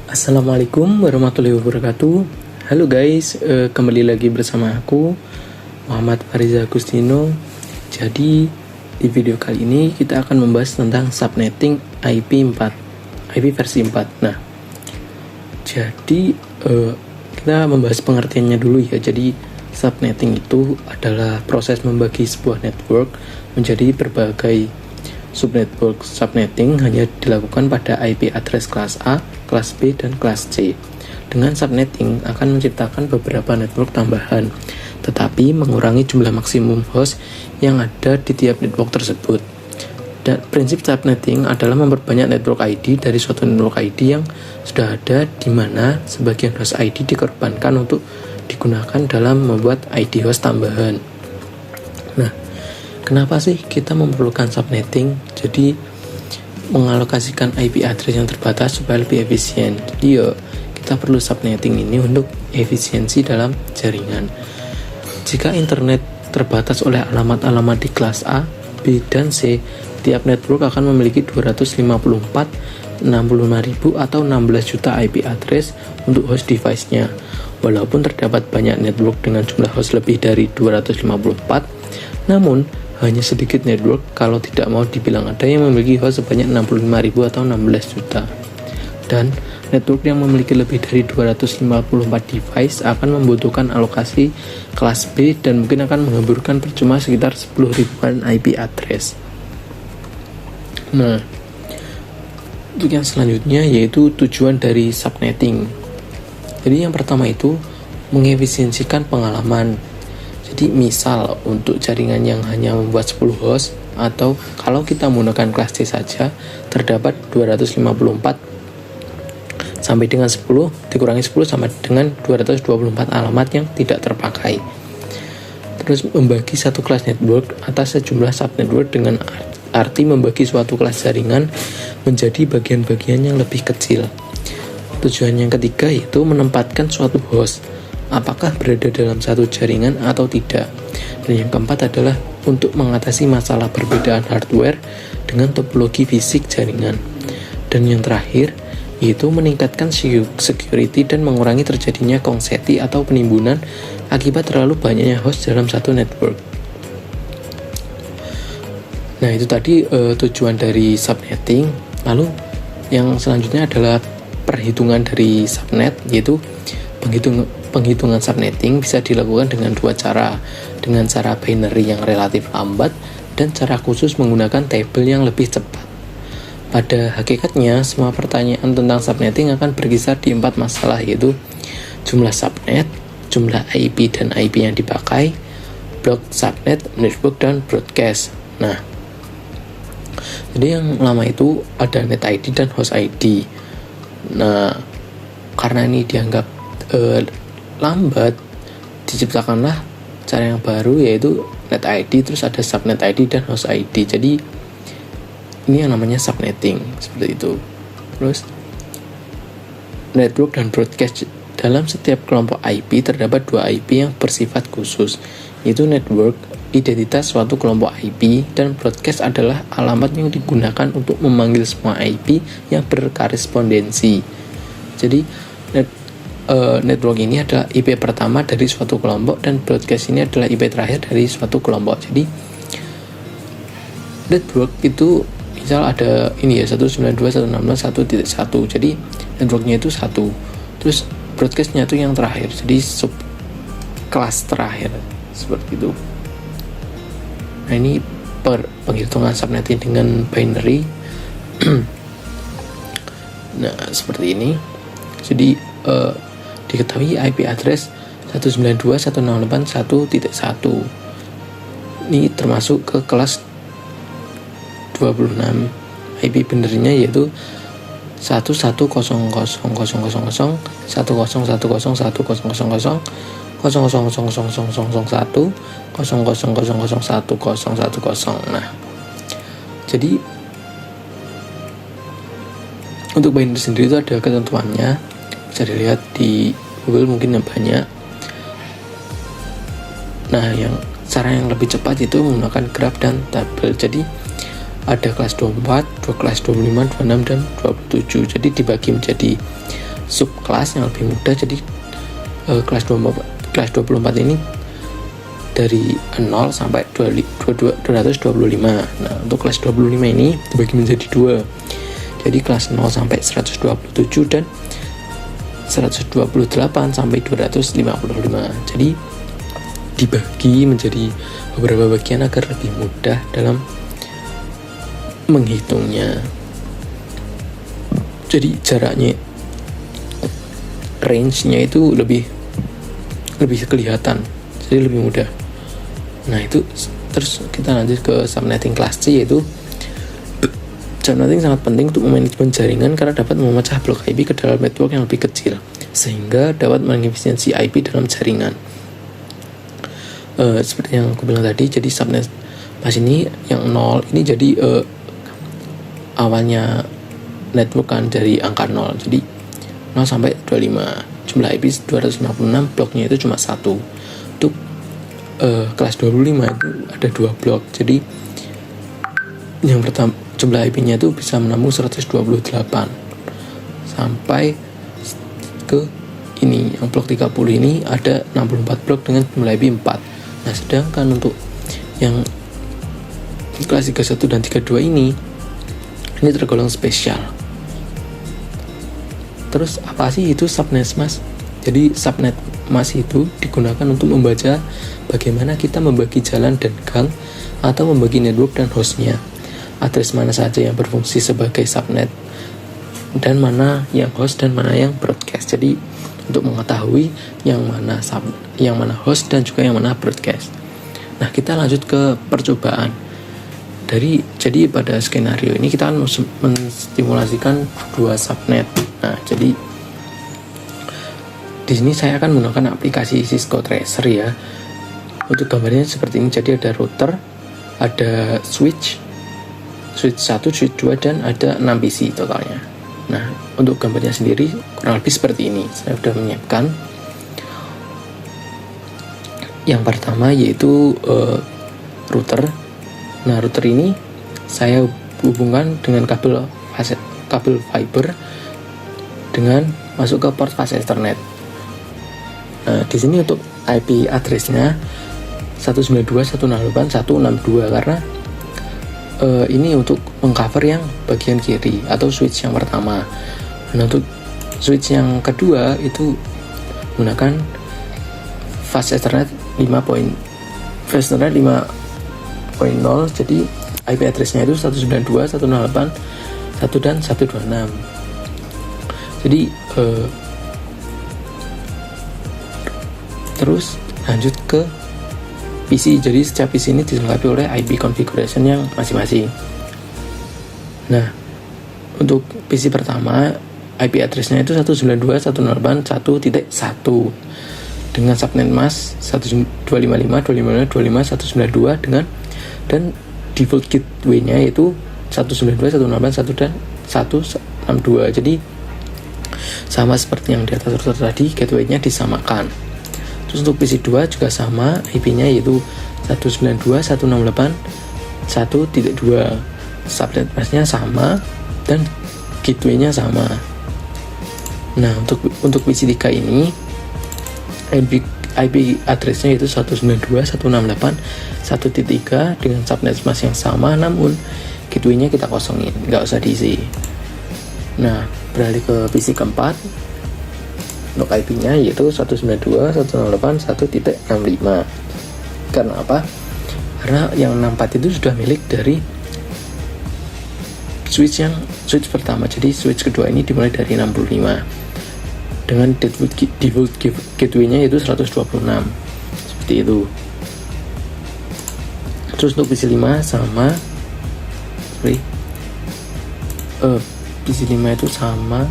Assalamualaikum warahmatullahi wabarakatuh. Halo guys, kembali lagi bersama aku Muhammad Fariza Agustino. Jadi di video kali ini kita akan membahas tentang subnetting IP versi 4. Nah, jadi kita membahas pengertiannya dulu ya. Jadi subnetting itu adalah proses membagi sebuah network menjadi berbagai subnetwork. Subnetting hanya dilakukan pada IP address kelas A, kelas B, dan kelas C. Dengan subnetting akan menciptakan beberapa network tambahan, tetapi mengurangi jumlah maksimum host yang ada di tiap network tersebut. Dan prinsip subnetting adalah memperbanyak network ID dari suatu network ID yang sudah ada, di mana sebagian host ID dikorbankan untuk digunakan dalam membuat ID host tambahan. Nah, kenapa sih kita memerlukan subnetting? Jadi mengalokasikan IP address yang terbatas supaya lebih efisien. Jadi kita perlu subnetting ini untuk efisiensi dalam jaringan. Jika internet terbatas oleh alamat-alamat di kelas A, B, dan C, tiap network akan memiliki 254, 65.000 atau 16 juta IP address untuk host device-nya. Walaupun terdapat banyak network dengan jumlah host lebih dari 254, namun hanya sedikit network kalau tidak mau dibilang ada yang memiliki host sebanyak 65.000 atau 16 juta. Dan network yang memiliki lebih dari 254 device akan membutuhkan alokasi kelas B dan mungkin akan menghamburkan percuma sekitar 10 ribuan IP address. Nah, untuk yang selanjutnya yaitu tujuan dari subnetting. Jadi yang pertama itu mengefisiensikan pengalaman. Jadi misal untuk jaringan yang hanya membuat 10 host, atau kalau kita menggunakan kelas C saja terdapat 254 sampai dengan 10 dikurangi 10 sama dengan 224 alamat yang tidak terpakai. Terus membagi satu kelas network atas sejumlah subnetwork dengan arti membagi suatu kelas jaringan menjadi bagian-bagian yang lebih kecil. Tujuan yang ketiga yaitu menempatkan suatu host, apakah berada dalam satu jaringan atau tidak. Dan yang keempat adalah untuk mengatasi masalah perbedaan hardware dengan topologi fisik jaringan. Dan yang terakhir yaitu meningkatkan security dan mengurangi terjadinya konseti atau penimbunan akibat terlalu banyaknya host dalam satu network. Nah, itu tadi tujuan dari subnetting. Lalu yang selanjutnya adalah perhitungan dari subnet, yaitu penghitungan subnetting bisa dilakukan dengan dua cara, dengan cara binary yang relatif lambat dan cara khusus menggunakan table yang lebih cepat. Pada hakikatnya, semua pertanyaan tentang subnetting akan berkisar di 4 masalah, yaitu jumlah subnet, jumlah IP dan IP yang dipakai, block subnet, network, dan broadcast. Nah, jadi yang lama itu ada net ID dan host ID. Nah, karena ini dianggap lambat, diciptakanlah cara yang baru yaitu net ID, terus ada subnet ID dan host ID. Jadi ini yang namanya subnetting, seperti itu. Terus network dan broadcast. Dalam setiap kelompok IP terdapat 2 IP yang bersifat khusus, yaitu network, identitas suatu kelompok IP, dan broadcast adalah alamat yang digunakan untuk memanggil semua IP yang berkorespondensi. Jadi network ini adalah IP pertama dari suatu kelompok dan broadcast ini adalah IP terakhir dari suatu kelompok. Jadi network itu misal ada ini ya 192.168.1.1. Jadi networknya itu 1. Terus broadcastnya itu yang terakhir. Jadi sub kelas terakhir seperti itu. Nah, ini penghitungan subnetting dengan binary. Nah, seperti ini. Jadi diketahui IP address 192.168.1.1 ini termasuk ke kelas 26. IP binary-nya yaitu 1100000001000001000010. Nah, jadi untuk binary sendiri itu ada ketentuannya, bisa dilihat di Google mungkin yang banyak. Nah, cara yang lebih cepat itu menggunakan graph dan tabel. Jadi ada kelas 24, 2 kelas 25, 26, dan 27. Jadi dibagi menjadi subkelas yang lebih mudah. Jadi kelas 24 ini dari 0 sampai 225. Nah, untuk kelas 25 ini dibagi menjadi 2. Jadi kelas 0 sampai 127 dan 128 sampai 255. Jadi dibagi menjadi beberapa bagian agar lebih mudah dalam menghitungnya. Jadi jaraknya, range-nya itu lebih kelihatan, jadi lebih mudah. Nah itu, terus kita lanjut ke subnetting kelas C, yaitu subnetting sangat penting untuk manajemen jaringan karena dapat memecah blok IP ke dalam network yang lebih kecil sehingga dapat mengefisiensi IP dalam jaringan. Seperti yang aku bilang tadi, jadi subnet mas ini yang 0 ini jadi awalnya network kan dari angka 0, jadi 0 sampai 25, jumlah IP 256, bloknya itu cuma 1. Untuk kelas 25 itu ada 2 blok, jadi yang pertama jumlah IP-nya itu bisa menampung 128 sampai ke ini, yang blok 30 ini ada 64 blok dengan jumlah IP 4. Nah, sedangkan untuk yang kelas 31 dan 32 ini tergolong spesial. Terus apa sih itu subnet mask? Jadi subnet mask itu digunakan untuk membaca bagaimana kita membagi jalan dan gang atau membagi network dan hostnya, address mana saja yang berfungsi sebagai subnet dan mana yang host dan mana yang broadcast. Jadi untuk mengetahui yang mana host dan juga yang mana broadcast. Nah, kita lanjut ke percobaan. Jadi pada skenario ini kita akan menstimulasikan 2 subnet. Nah, jadi di sini saya akan menggunakan aplikasi Cisco Tracer ya. Untuk gambarnya seperti ini. Jadi ada router, ada switch 1, switch 2, dan ada 6 PC totalnya. Nah, untuk gambarnya sendiri kurang lebih seperti ini. Saya sudah menyiapkan. Yang pertama yaitu router. Nah, router ini saya hubungkan dengan kabel fiber dengan masuk ke port fast Ethernet. Nah, di sini untuk IP address-nya 192.168.162 karena ini untuk mengcover yang bagian kiri atau switch yang pertama. Nah, untuk switch yang kedua itu menggunakan fast Ethernet 5.0, jadi IP address-nya itu 192.168.1 dan 126. Jadi terus lanjut ke PC. Jadi setiap PC ini dilengkapi oleh IP configuration yang masing-masing. Nah, untuk PC pertama IP address-nya itu 192.168.1.1 dengan subnet mask 125.255.255.192 dengan dan default gateway-nya yaitu 192.168.1 dan 162. Jadi sama seperti yang di atas router tadi, gateway-nya disamakan. Terus untuk PC 2 juga sama, IP-nya yaitu 192.168.1.2. Subnet mask-nya sama dan gateway-nya sama. Nah, untuk PC 3 ini IP address-nya yaitu 192.168.1.3 dengan subnet mask yang sama, namun gateway-nya kita kosongin, nggak usah diisi. Nah, beralih ke PC keempat. Untuk IP-nya yaitu 192.168.1.65. Karena apa? Karena yang 64 itu sudah milik dari switch pertama. Jadi switch kedua ini dimulai dari 65 dengan default gateway-nya yaitu 126. Seperti itu. Terus untuk PC 5 sama. PC 5 itu sama.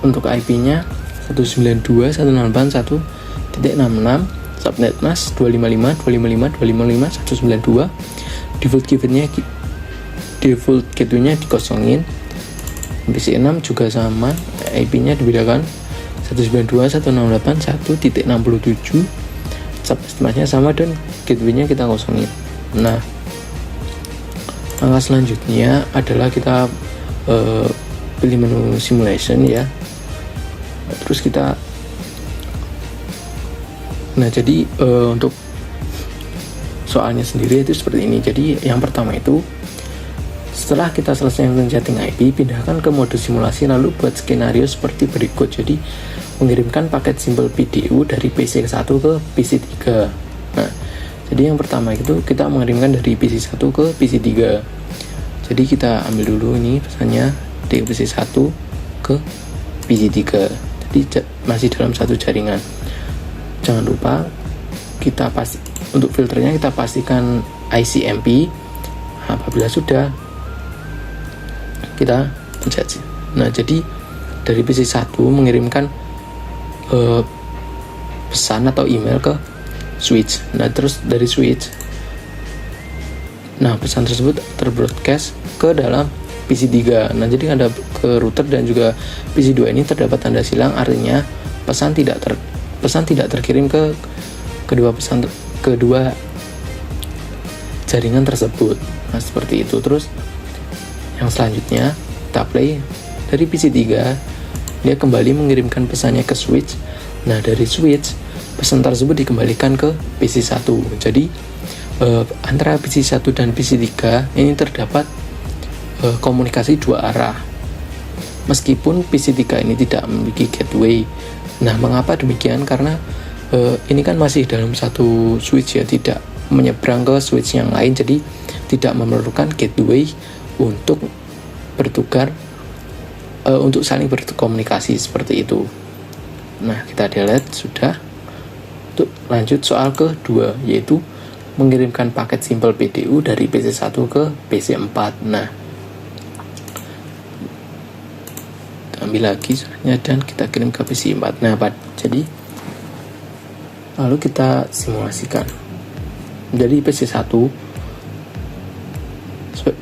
Untuk IP-nya 192.168.1.66, subnet mask 255.255.255.192. Default gateway-nya dikosongin. PC 6 juga sama, IP-nya dibedakan 192.168.1.67, subnet mask-nya sama dan gateway-nya kita kosongin. Nah, langkah selanjutnya adalah kita pilih menu simulation ya. Terus kita jadi untuk soalnya sendiri itu seperti ini. Jadi yang pertama itu, setelah kita selesai men-setting IP, pindahkan ke mode simulasi lalu buat skenario seperti berikut. Jadi mengirimkan paket simple PDU dari PC1 ke PC3. Nah, jadi yang pertama itu kita mengirimkan dari PC1 ke PC3. Jadi kita ambil dulu ini pesannya dari PC1 ke PC3. Jadi masih dalam satu jaringan. Jangan lupa untuk filternya kita pastikan ICMP. Apabila sudah, kita pencet. Nah, jadi dari PC1 mengirimkan pesan atau email ke switch. Nah, terus dari switch, pesan tersebut terbroadcast ke dalam PC3. Nah, jadi ada ke router dan juga PC2 ini terdapat tanda silang, artinya pesan tidak terkirim ke kedua jaringan tersebut. Nah, seperti itu. Terus yang selanjutnya kita play dari PC3, dia kembali mengirimkan pesannya ke switch. Nah, dari switch pesan tersebut dikembalikan ke PC1. Jadi antara PC1 dan PC3 ini terdapat komunikasi dua arah. Meskipun PC3 ini tidak memiliki gateway. Nah, mengapa demikian? Karena ini kan masih dalam satu switch ya, tidak menyeberang ke switch yang lain, jadi tidak memerlukan gateway untuk bertukar, untuk saling berkomunikasi seperti itu. Nah, kita delete sudah. Untuk lanjut soal kedua, yaitu mengirimkan paket simple PDU dari PC1 ke PC4. Nah, ambil lagi soalnya dan kita kirim ke PC4. Nah, jadi lalu kita simulasikan. Jadi PC1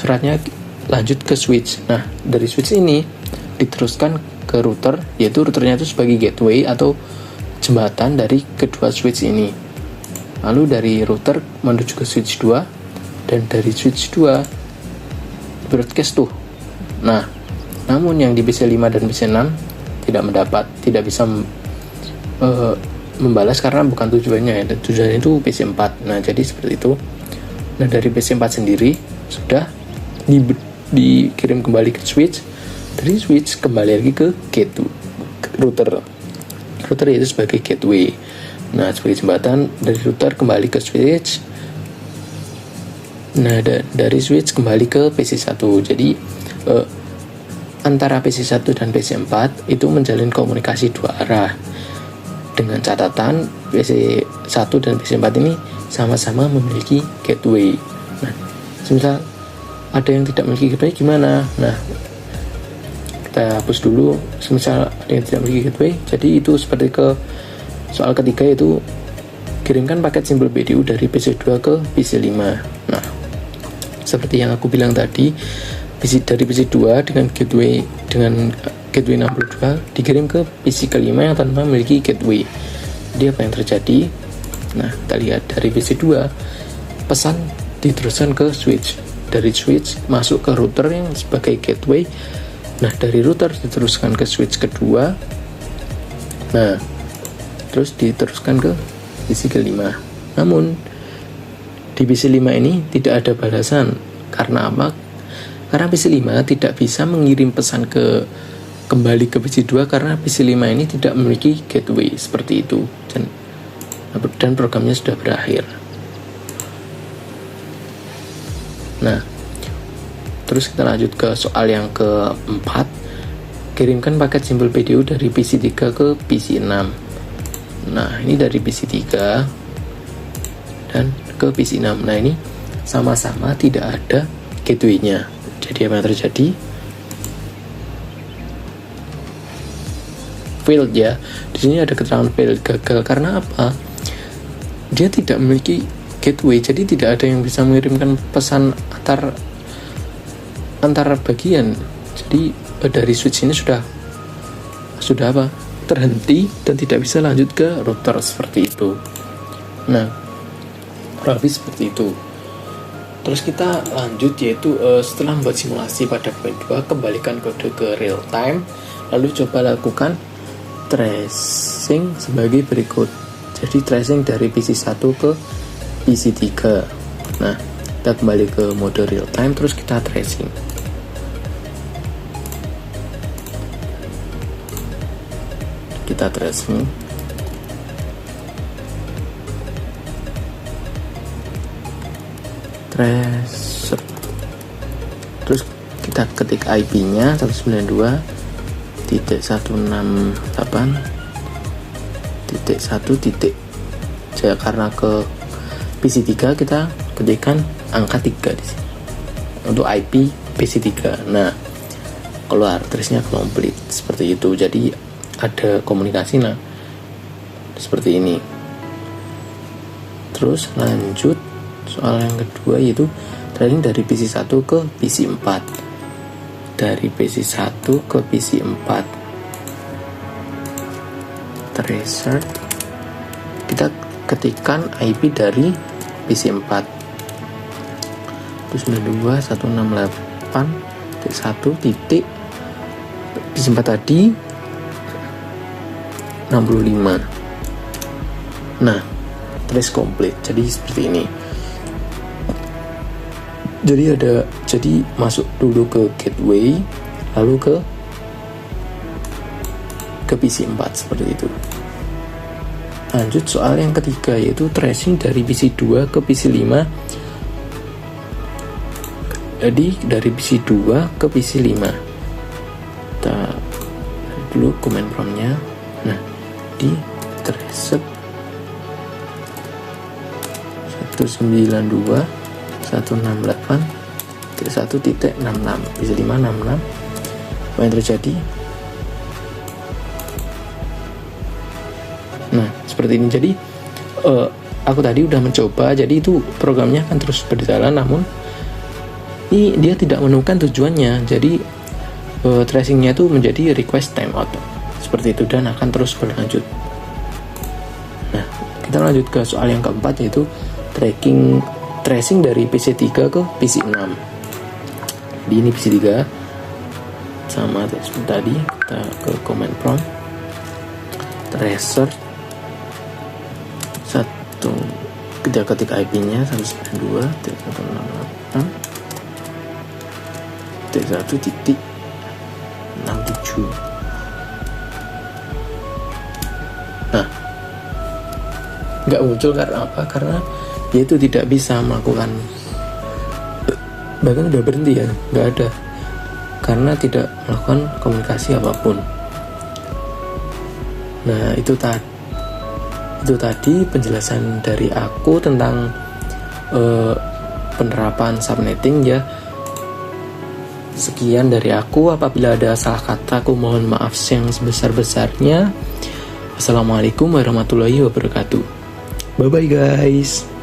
suratnya lanjut ke switch. Nah, dari switch ini diteruskan ke router, yaitu routernya itu sebagai gateway atau jembatan dari kedua switch ini. Lalu dari router menuju ke switch 2, dan dari switch 2 broadcast tuh. Nah, namun yang di PC5 dan PC6 tidak bisa membalas karena bukan tujuannya ya. Tujuannya itu PC4. Nah, jadi seperti itu. Nah, dari PC4 sendiri sudah dikirim kembali ke switch. Dari switch kembali lagi ke router itu sebagai gateway. Nah, sebagai jembatan dari router kembali ke switch. Nah, dari switch kembali ke PC1. Jadi antara PC1 dan PC4 itu menjalin komunikasi dua arah. Dengan catatan PC1 dan PC4 ini sama-sama memiliki gateway. Nah, misal ada yang tidak memiliki gateway gimana? Nah, kita hapus dulu. Misal ada yang tidak memiliki gateway, jadi itu seperti ke soal ketiga, yaitu kirimkan paket simple PDU dari PC2 ke PC5. Nah, seperti yang aku bilang tadi, dari PC2 dengan gateway 62 dikirim ke PC kelima yang tanpa memiliki gateway. Jadi apa yang terjadi? Nah, kita lihat dari PC2 pesan diteruskan ke switch. Dari switch masuk ke router yang sebagai gateway. Nah, dari router diteruskan ke switch kedua. Nah, terus diteruskan ke PC kelima. Namun di PC5 ini tidak ada balasan. Karena apa? Karena PC5 tidak bisa mengirim pesan kembali ke PC2 karena PC5 ini tidak memiliki gateway seperti itu, dan programnya sudah berakhir. Nah, terus kita lanjut ke soal yang keempat. Kirimkan paket simple PDU dari PC3 ke PC6. Nah, ini dari PC3 dan ke PC6. Nah, ini sama-sama tidak ada gateway-nya. Jadi apa yang terjadi? Failed ya. Di sini ada keterangan failed, gagal. Karena apa? Dia tidak memiliki gateway, jadi tidak ada yang bisa mengirimkan pesan antar bagian. Jadi dari switch ini sudah apa? Terhenti dan tidak bisa lanjut ke router seperti itu. Nah, kurang lebih seperti itu. Terus kita lanjut, yaitu setelah membuat simulasi pada poin 2, kembalikan kode ke real time, lalu coba lakukan tracing sebagai berikut. Jadi tracing dari PC1 ke PC3. Nah, kita kembali ke mode real time, terus kita tracing. Kita tracing. Tracer. Terus kita ketik IP-nya 192.168.1. Karena ke PC3 kita ketikkan angka 3 di sini untuk IP PC3. Nah, keluar trace-nya complete seperti itu. Jadi ada komunikasi seperti ini. Terus lanjut soal yang kedua, yaitu tracing dari PC1 ke PC4. Dari PC1 ke PC4 tracer, kita ketikkan IP dari PC4 192.168.1 PC4 tadi 65. Nah, trace complete. Jadi seperti ini. Jadi masuk dulu ke gateway, lalu ke PC4 seperti itu. Lanjut soal yang ketiga, yaitu tracing dari PC2 ke PC5. Jadi dari PC2 ke PC5. Kita dulu command prompt-nya. Nah, di trace 192.168.1.66 PC5 66. Apa yang terjadi? Nah, seperti ini. Jadi aku tadi udah mencoba, jadi itu programnya akan terus berjalan, namun ini dia tidak menemukan tujuannya. Jadi tracingnya itu menjadi request timeout seperti itu, dan akan terus berlanjut. Nah, kita lanjut ke soal yang keempat, yaitu tracing dari PC3 ke PC6. Di ini PC3 sama seperti tadi, kita ke command prompt tracer 1, kita ketik IP-nya 192.168.1.67. Nah, nggak muncul karena apa? Karena dia itu tidak bisa melakukan, bahkan udah berhenti ya, nggak ada, karena tidak melakukan komunikasi apapun. Nah, itu tadi penjelasan dari aku tentang penerapan subnetting ya. Sekian dari aku. Apabila ada salah kata, aku mohon maaf yang sebesar-besarnya. Assalamualaikum warahmatullahi wabarakatuh. Bye bye guys.